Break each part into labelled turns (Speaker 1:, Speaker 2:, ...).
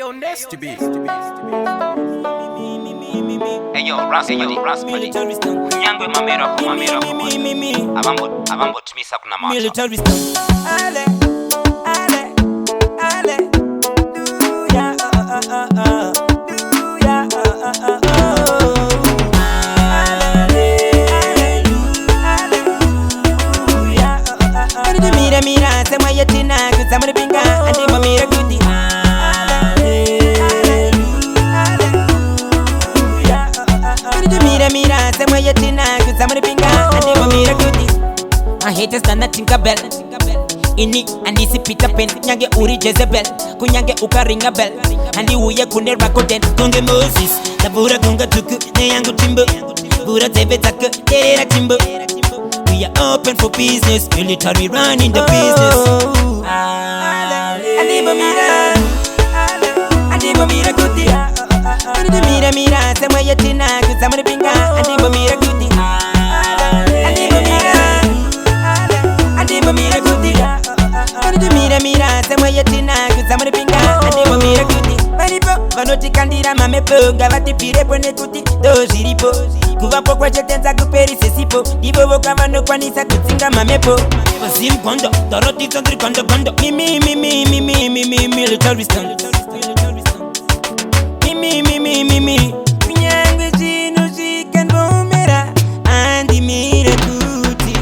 Speaker 1: Ayo, Nasty B.
Speaker 2: Ayo, Raspberry. Nyangwe mamero. Abambo tumisa kuna macho.
Speaker 3: Military stone. Ale. Mira, se mueve tina, que se mueve pinga, anima mira cuti. Mira, se mueve tina, que se mueve pinga, anima mira cuti. I hate to stand at Tinkerbell. Ini andisi Peter Pan, nyange uri Jezebel, kunyange ukaringa bell. Andi uye kune rakoten, konge Moses, la bura konga tuku, ne yangu timbo, bura tebe taka, terera timbo. We are open for business, military running the business. Adiba mira kuti. Mira, se mueve tina, que se mueve pinga. Adiba mira kuti. Adiba mira kuti. Mira, se mueve tina, que se mueve pinga. Adiba mira kuti. Maripo, vanoti kandira mamepo, gavati pire pone kuti. Doziripo. Kuva pokwa chetenza kuperi sesipo. Ivo voka vano kwanisa kutsinga mamepo. Sim kondo, doroti tondri kondo. Mimi, military stunt. Mimi. Kunyangwe chino chikanvomera. Andi mira kuti.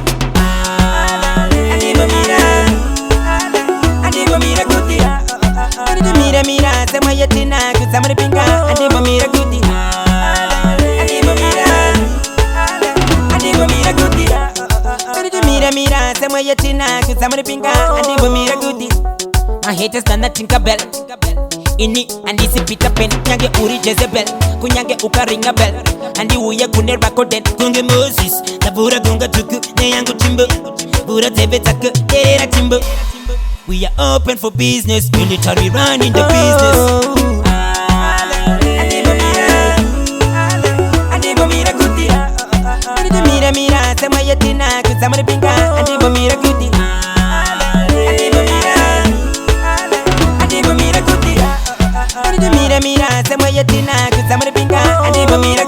Speaker 3: Adibo mira kuti. Mira, se mueve tina, que se mueve pinga. Adibo mira kuti. Mira, se mueve tina, que se mueve pinga. Adibo mira kuti. I hate to stand at Tinkerbell. Ini andisi Peter Pan, nyange uri Jezebel, kunyange ukaringa bell. Andi uye kune rakoden, konge Moses, la bura konga tuku, ne yangu timbo, bura tebe taka, terera timbo. We are open for business, military running the business. Adibo mira kuti. Mira, se mueve tina, que se mueve pinga. Adibo mira kuti. Mira, se mueve tina, que se mueve pinga. Adibo mira